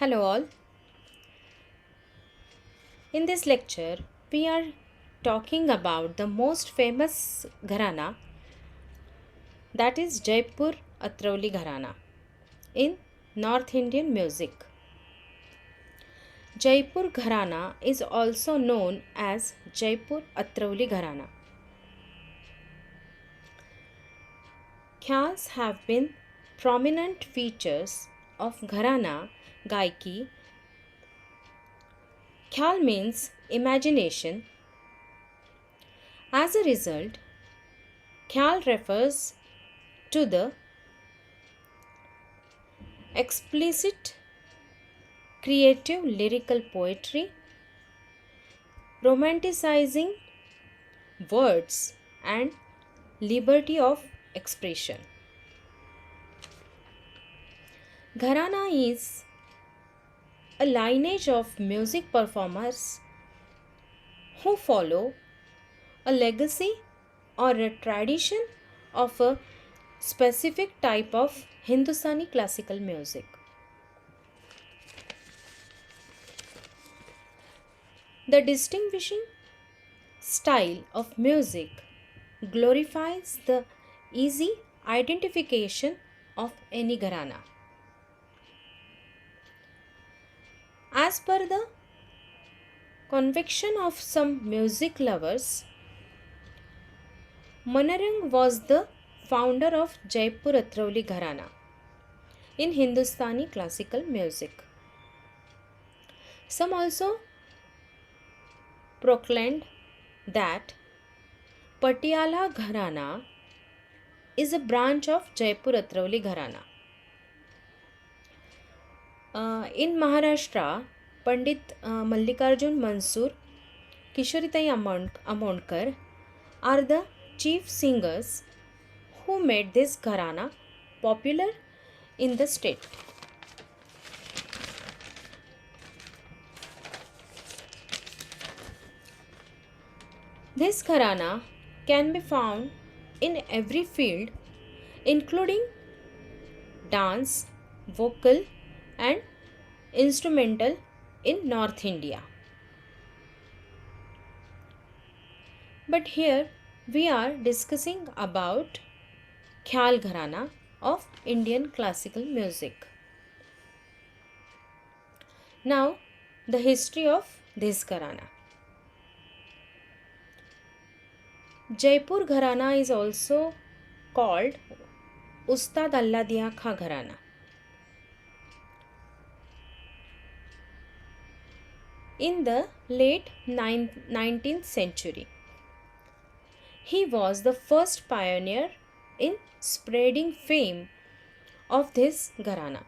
Hello, all. In this lecture, we are talking about the most famous gharana, that is Jaipur Atrauli Gharana in North Indian music. Jaipur Gharana is also known as Jaipur Atrauli Gharana. Khyas have been prominent features of Gharana Gaiki. Khyal means imagination. As a result, Khyal refers to the explicit creative lyrical poetry, romanticizing words and liberty of expression. Gharana is a lineage of music performers who follow a legacy or a tradition of a specific type of Hindustani classical music. The distinguishing style of music glorifies the easy identification of any gharana. As per the conviction of some music lovers, Manarang was the founder of Jaipur Atrauli Gharana in Hindustani classical music. Some also proclaimed that Patiala Gharana is a branch of Jaipur Atrauli Gharana. In Maharashtra, Pandit Mallikarjun Mansur, Kishoritai Amonkar are the chief singers who made this gharana popular in the state. This gharana can be found in every field, including dance, vocal, and instrumental in North India. But here we are discussing about Khyal Gharana of Indian classical music. Now, the history of this Gharana. Jaipur Gharana is also called Ustad Allah Diya Kha Gharana. In the late 19th century, he was the first pioneer in spreading fame of this gharana.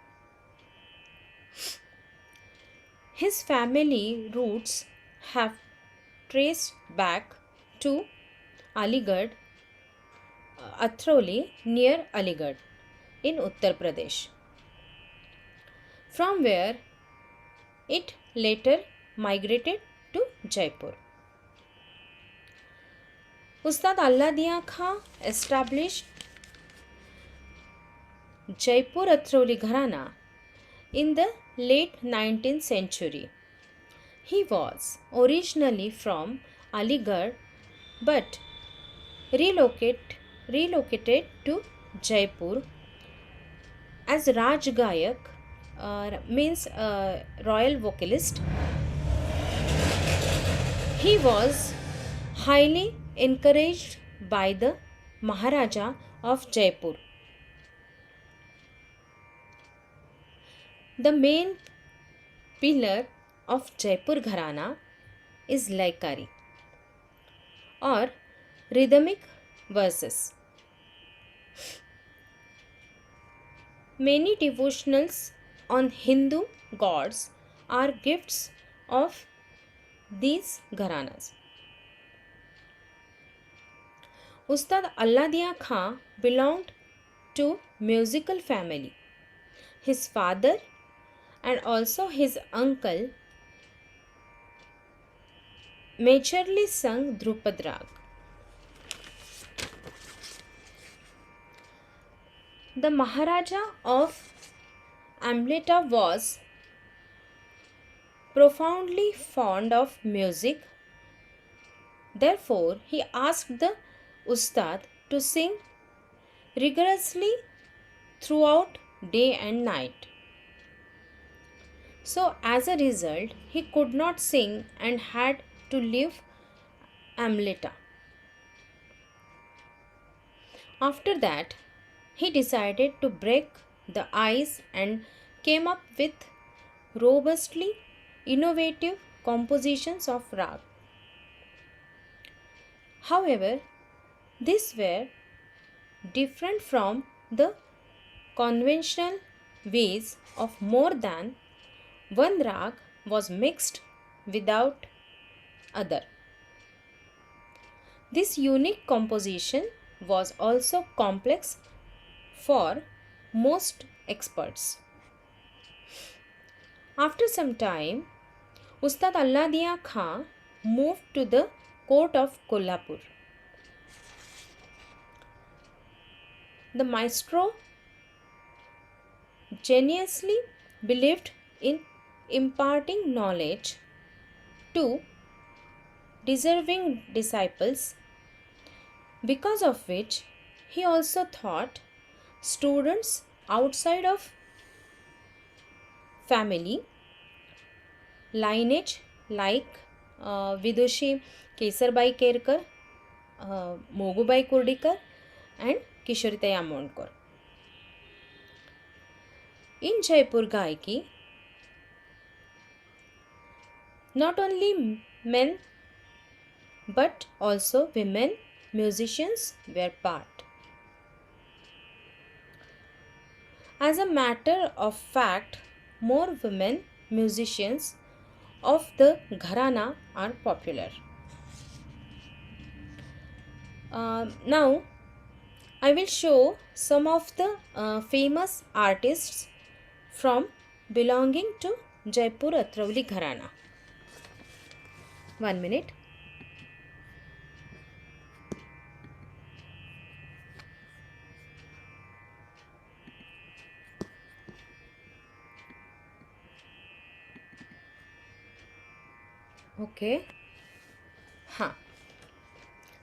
His family roots have traced back to Aligarh, Atrauli near Aligarh in Uttar Pradesh, from where it later migrated to Jaipur. Ustad Allah Diya Khan established Jaipur Atrauli Gharana in the late 19th century. He was originally from Aligarh but relocated to Jaipur as Raj Gayak, means royal vocalist. He was highly encouraged by the Maharaja of Jaipur. The main pillar of Jaipur Gharana is Laikari or rhythmic verses. Many devotionals on Hindu gods are gifts of these gharanas. Ustad Allah Diya Khan belonged to musical family. His father and also his uncle majorly sung Drupad Rag. The Maharaja of Amleta was profoundly fond of music. Therefore, he asked the Ustad to sing rigorously throughout day and night. So, as a result, he could not sing and had to leave Amleta. After that, he decided to break the ice and came up with robustly innovative compositions of rag. However, these were different from the conventional ways of more than one rag was mixed without other. This unique composition was also complex for most experts. After some time, Ustad Alladiya Khan moved to the court of Kolhapur. The maestro genuinely believed in imparting knowledge to deserving disciples, because of which he also taught students outside of family lineage like Vidushi Kesarbai Kerkar, Mogubai Kurdikar, and Kishoritai Amonkar. In Jaipur Gaiki, not only men but also women musicians were part. As a matter of fact, more women musicians of the Gharana are popular. Now, I will show some of the famous artists from belonging to Jaipur Atravali Gharana. 1 minute. Okay. Huh.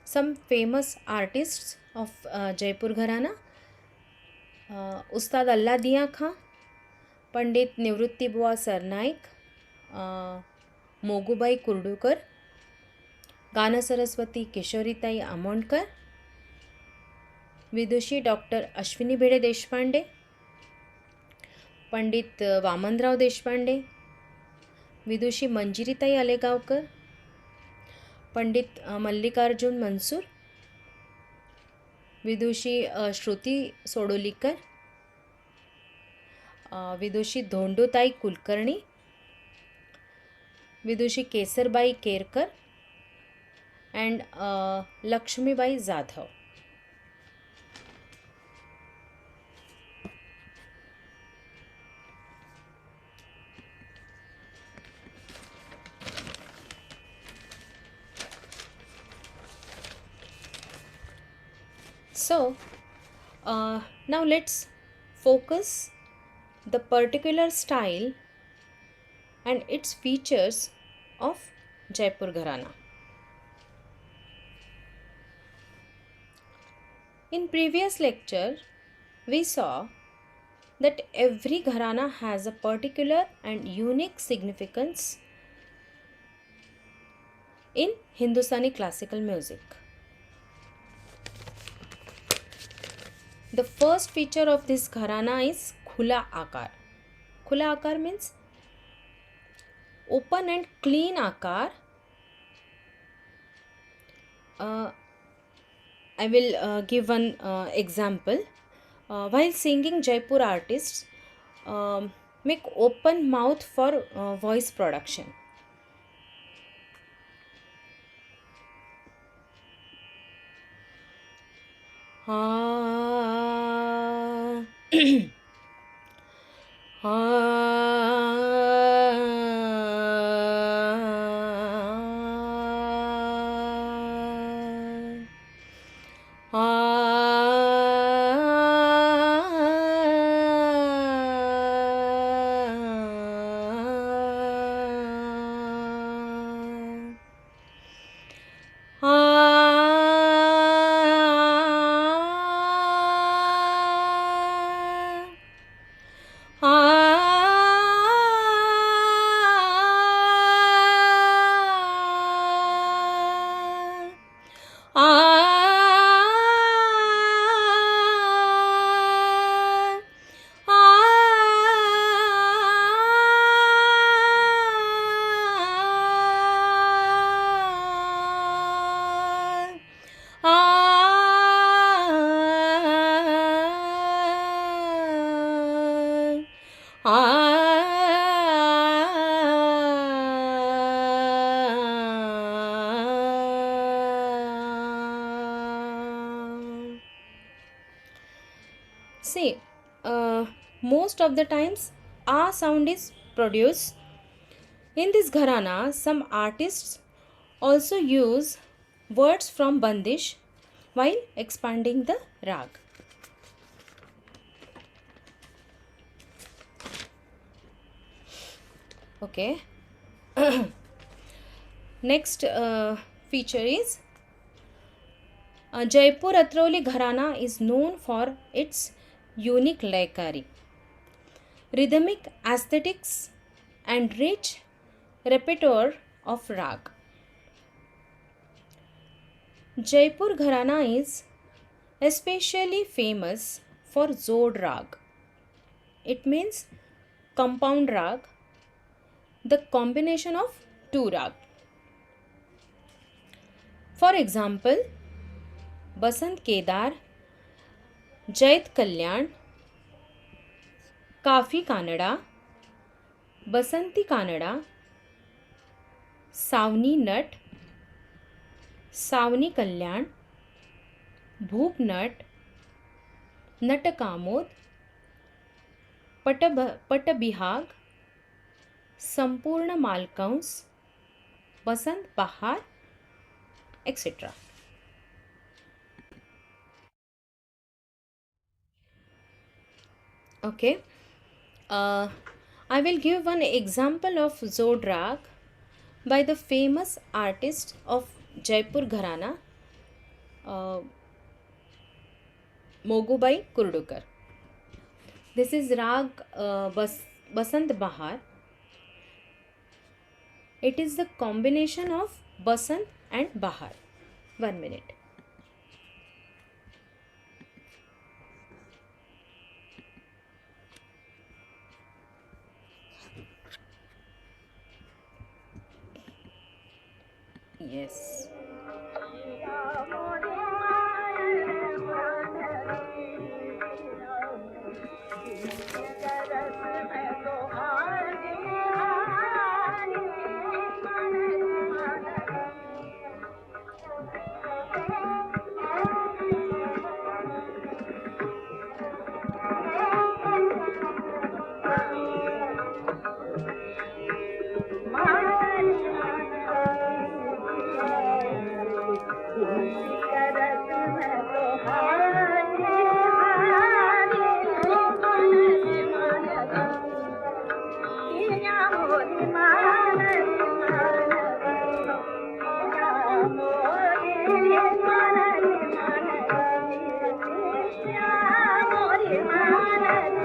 Some famous artists of Jaipur Gharana. Ustad Alladiya Khan, Pandit Nivrutti Bua Sarnaik, Mogubai Kurdukar, Gana Saraswati Kishoritai Amonkar, Vidushi Dr. Ashwini Bhede Deshpande, Pandit Vamanrao Deshpande, Vidushi मंजिरीताई आलेगावकर, Pandit Mallikarjun Mansoor, Vidushi Shruti सोडोलीकर, Vidushi धोंडुताई Kulkarni, Vidushi Kesarbai Kerkar and Lakshmibai Jadhav. So, now let's focus the particular style and its features of Jaipur Gharana. In previous lecture, we saw that every gharana has a particular and unique significance in Hindustani classical music. The first feature of this gharana is khula akar. Khula akar means open and clean akar. I will give one example. While singing, Jaipur artists make open mouth for voice production. See, most of the times, sound is produced. In this gharana, some artists also use words from Bandish while expanding the rag. Okay. Next feature is Jaipur Atrauli Gharana is known for its unique laikari, rhythmic aesthetics, and rich repertoire of rag. Jaipur Gharana is especially famous for Zod rag. It means compound rag, the combination of two rag. For example, Basant Kedar, Jait Kalyan, Kafi Kanada, Basanti Kanada, Savni Nat, Savni Kalyan, Bhoop Nat, Natakamod, Patabihag, Sampurna Malkans, Basant Bahar, etc. Okay. Uh, I will give one example of Zodrag by the famous artist of Jaipur Gharana, uh, Mogubai Kurdukar. This is Rag Basant Bahar. It is the combination of Basant and Bahar. 1 minute. Yes.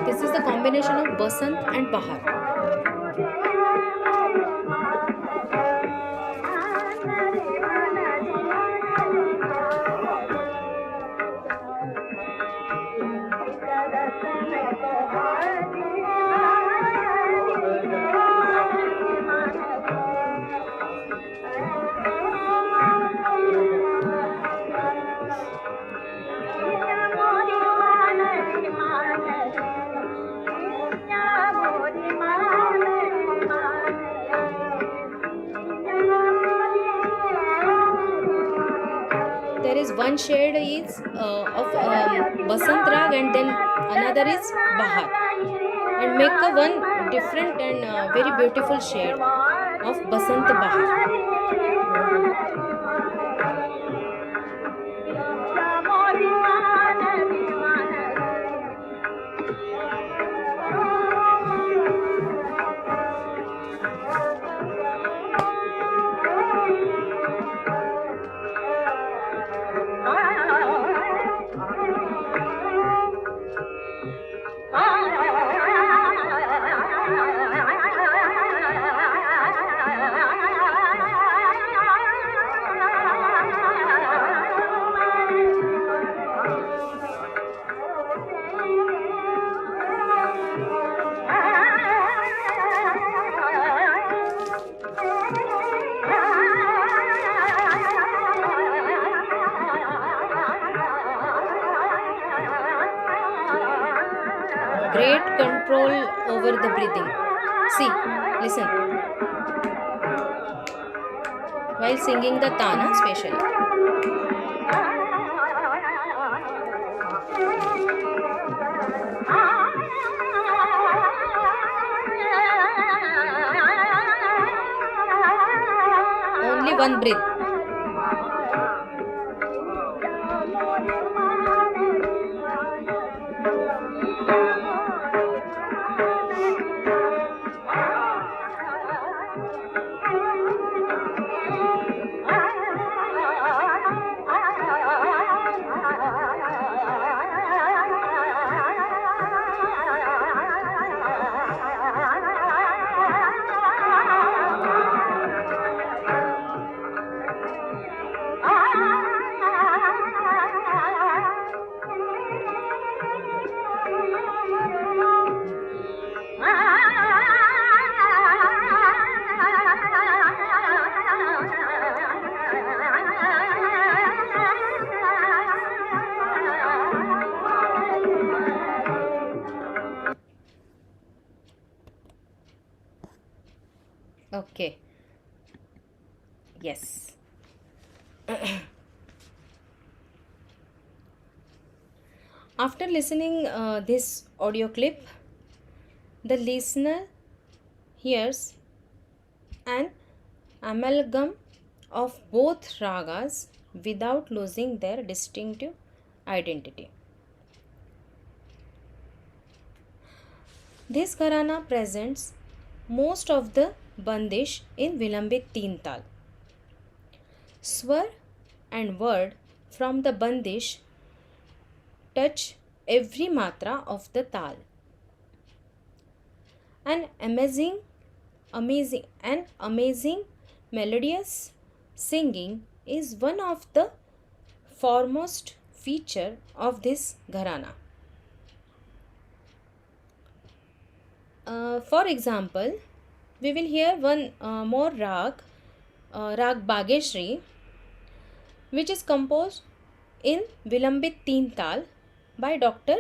This is the combination of Basant and Bahar. There is one shade is of Basant Rag and then another is Bahar, and make a one different and very beautiful shade of Basant Bahar. great control over the breathing. See, listen, while singing the tana, especially. Only one breath. Okay. Yes. After listening this audio clip, the listener hears an amalgam of both ragas without losing their distinctive identity. This gharana presents most of the bandish in Vilambit Teen Tal. Swar and word from the bandish touch every matra of the tal. An amazing melodious singing is one of the foremost feature of this gharana. For example, we will hear one more rag Bageshri, which is composed in Vilambit Teen Tal by Dr.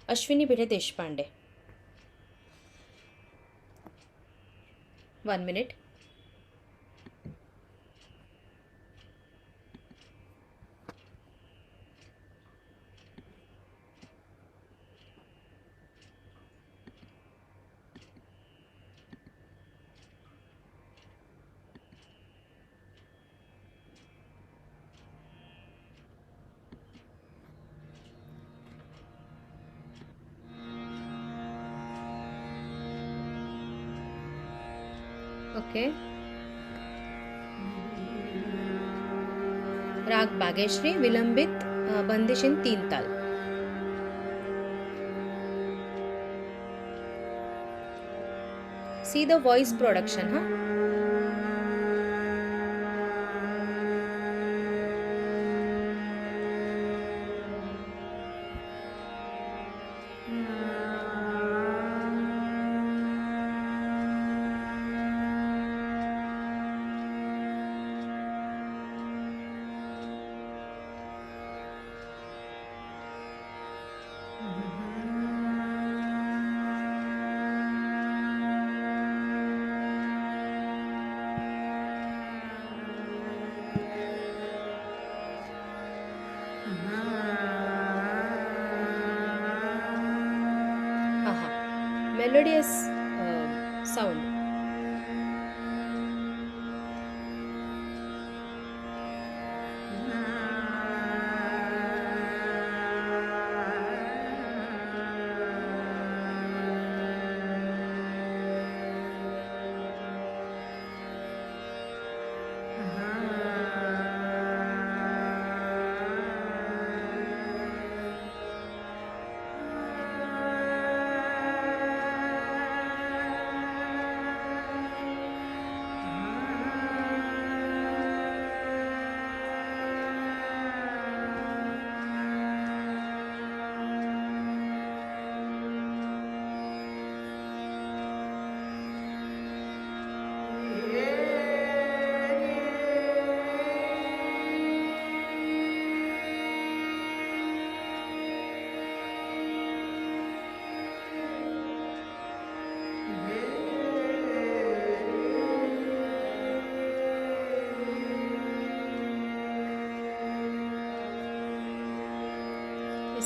Ashwini Bhide Deshpande. 1 minute. Okay. Rag Bageshri Vilambit Bandish in Teen Tal. See the voice production, huh? Aha. Melodious sound.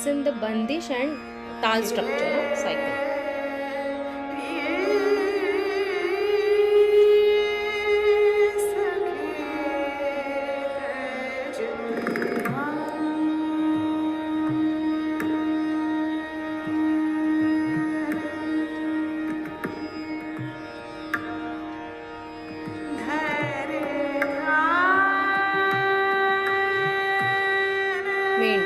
listen the bandish and tal structure, cycle. Main.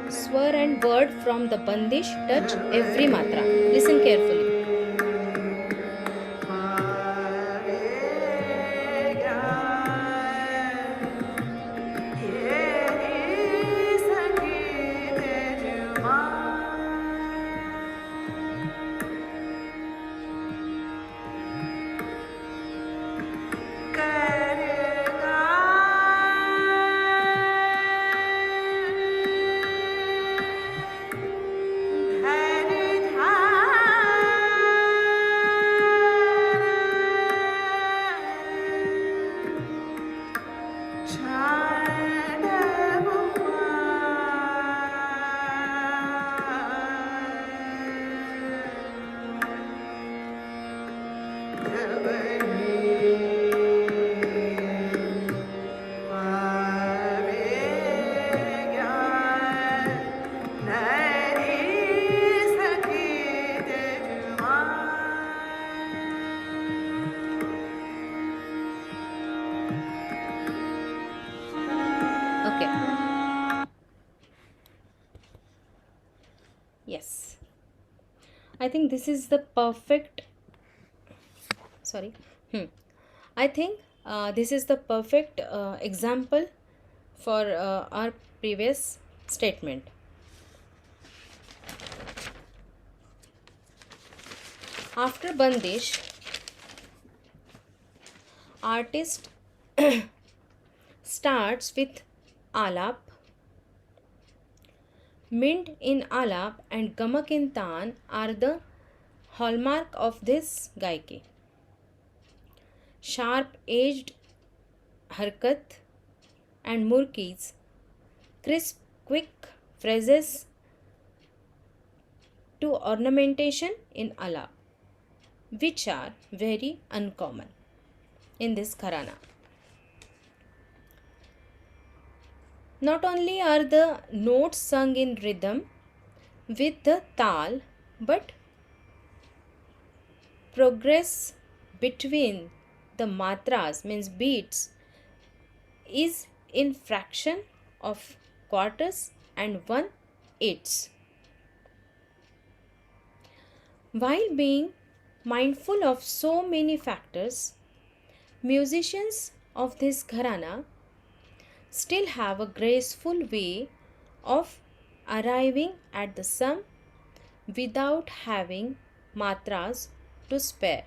Swar and word from the bandish touch every matra. Listen carefully. Okay. Yes. I think this is the perfect. Sorry. I think this is the perfect example for our previous statement. After bandish, artist starts with alap. Mint in alap and gamak in taan are the hallmark of this gaiki. Sharp edged harkat and murkis, crisp, quick phrases to ornamentation in alap, which are very uncommon in this gharana. Not only are the notes sung in rhythm with the tal, but progress between the matras means beats is in fraction of quarters and 1/8. While being mindful of so many factors, musicians of this gharana still have a graceful way of arriving at the sum without having matras to spare.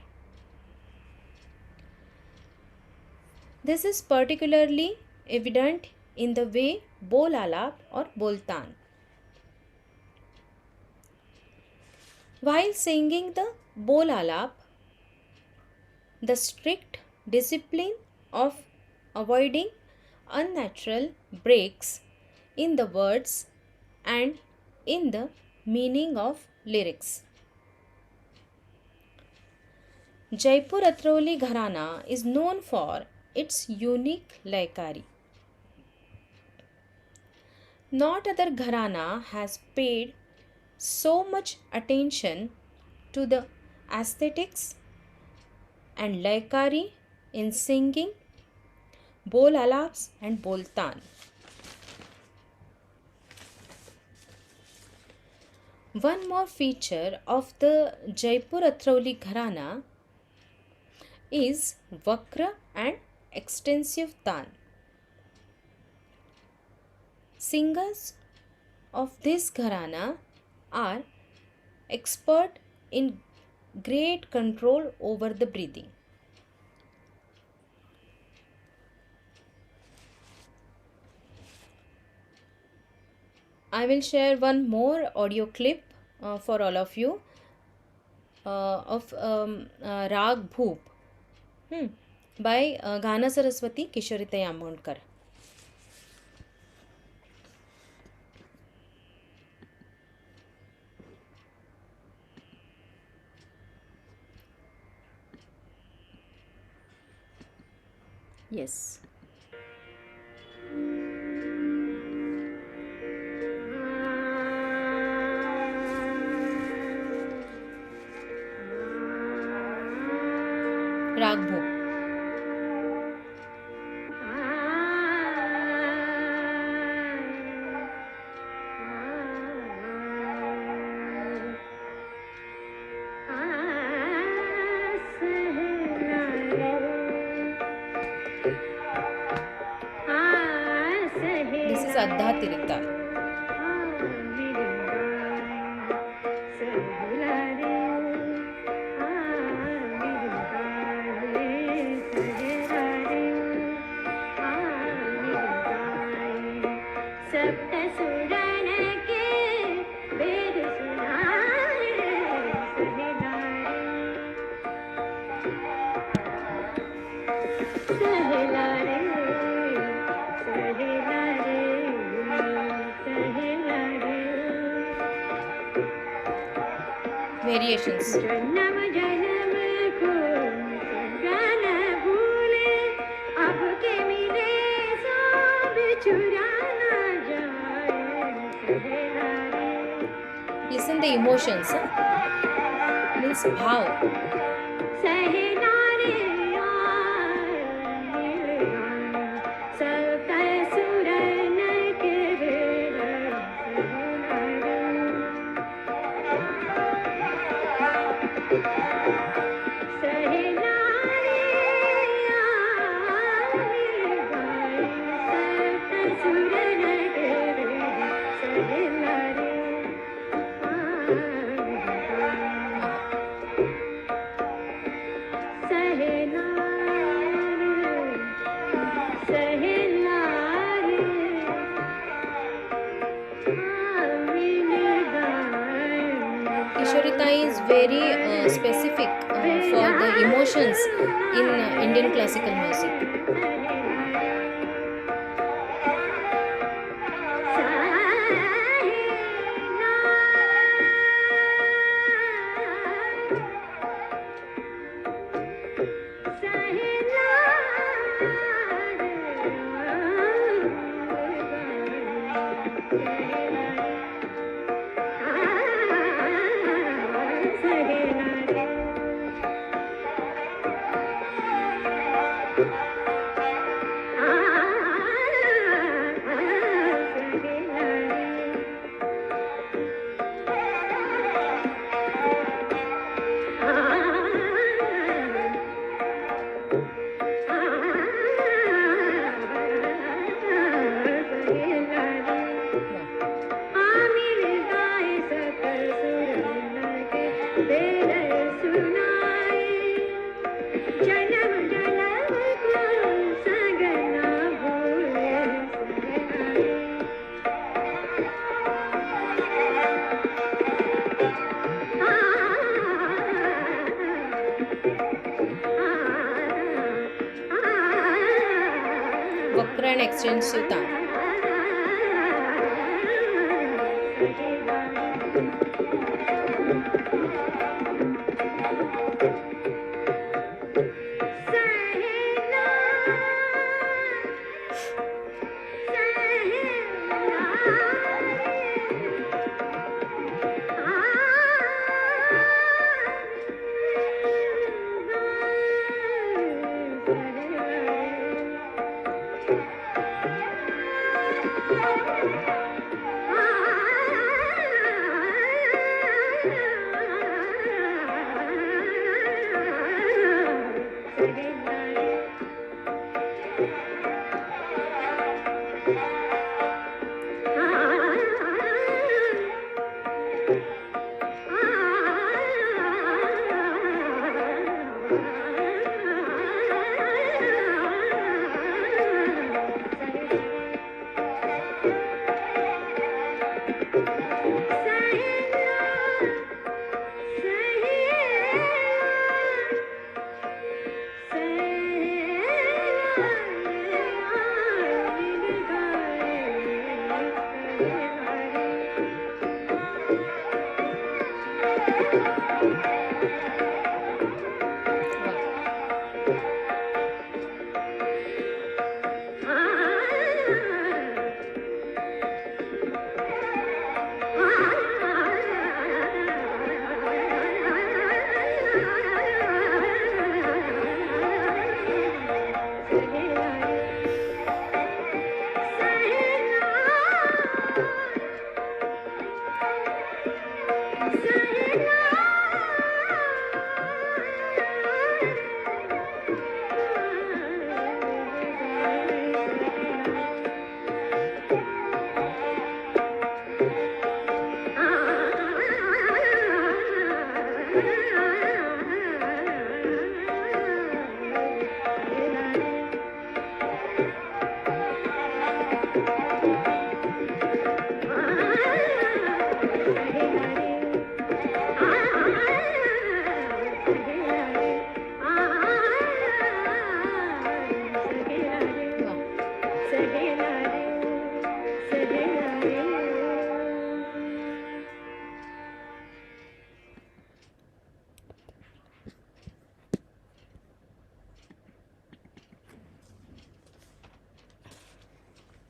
This is particularly evident in the way bol alap or boltan. While singing the bol alap, the strict discipline of avoiding unnatural breaks in the words and in the meaning of lyrics. Jaipur Atrauli Gharana is known for its unique laikari. Not other gharana has paid so much attention to the aesthetics and laikari in singing bol alaps and boltan. One more feature of the Jaipur Atrauli Gharana is vakra and extensive tan. Singers of this gharana are expert in great control over the breathing. I will share one more audio clip for all of you of Rag Bhoop hmm, by Ghana Saraswati Kishoritaya Amondkar. Yes. Rag Bhoop. This is Addha Tirital. Variations. Listen the emotions. Means bhav. Kishorita is very specific for the emotions in Indian classical music. Vakra and extensive taal.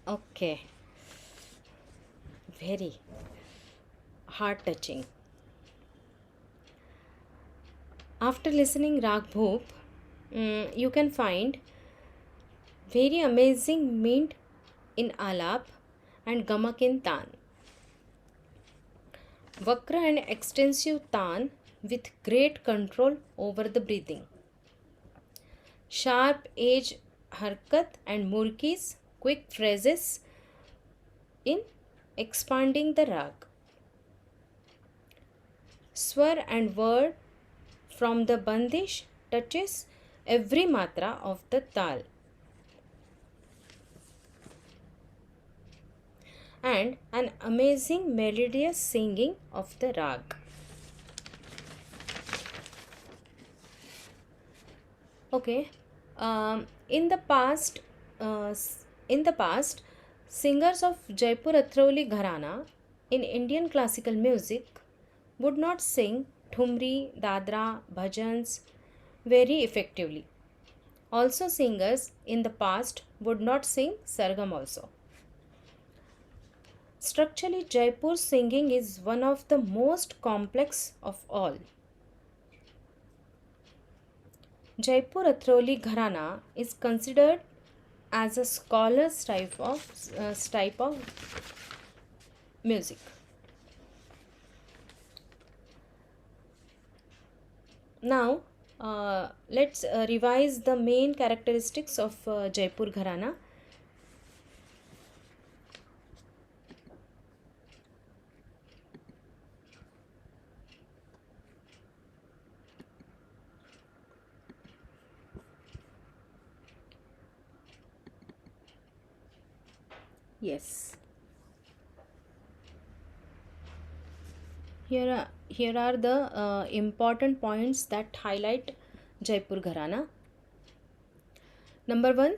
Okay, very heart touching. After listening Rag Bhoop, you can find very amazing mint in Alap and Gamak in Tan. Vakra and extensive Tan with great control over the breathing. Sharp edge harkat and murkis, quick phrases in expanding the rag. Swar and word from the bandish touches every matra of the tal. And an amazing melodious singing of the rag. Okay, in the past, singers of Jaipur Athrauli Gharana in Indian classical music would not sing thumri, dadra, bhajans very effectively. Also, singers in the past would not sing sargam also. Structurally, Jaipur singing is one of the most complex of all. Jaipur Athrauli Gharana is considered as a scholar's type of music. Now, let's revise the main characteristics of Jaipur Gharana. Yes. Here are the important points that highlight Jaipur Gharana. Number 1,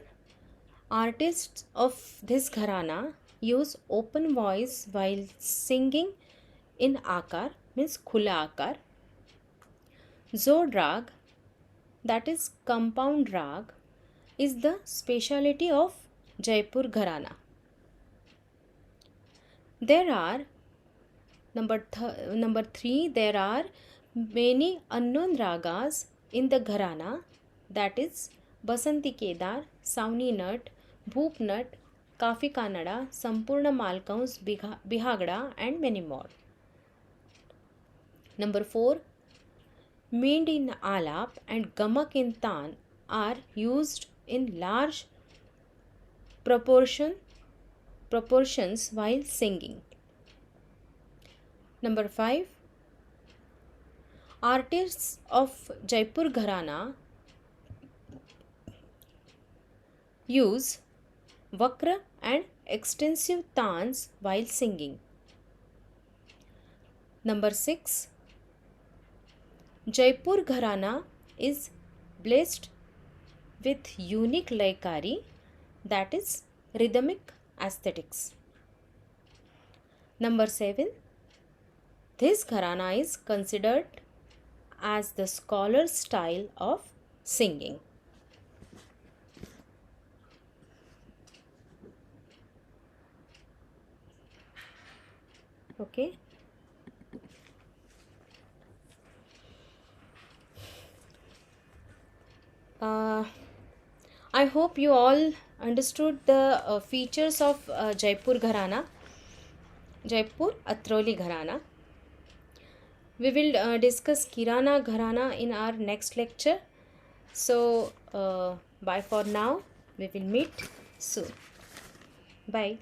artists of this gharana use open voice while singing in akar, means khula akar. Zod rag, that is compound rag, is the speciality of Jaipur Gharana. There are number 3, there are many unknown ragas in the gharana, that is Basanti Kedar, Sauni Nut, Bhoop Nut, Kafi Kannada, Sampurna Malkaus, Bihagda and many more. Number 4, Mind in Alap and Gamak in Tan are used in large proportions while singing. Number 5, artists of Jaipur Gharana use vakra and extensive tans while singing. Number 6, Jaipur Gharana is blessed with unique laikari, that is rhythmic aesthetics. Number 7, this gharana is considered as the scholar's style of singing. Okay. I hope you all understood the features of Jaipur Gharana, Jaipur Athrauli Gharana. We will discuss Kirana Gharana in our next lecture. So, bye for now. We will meet soon. Bye.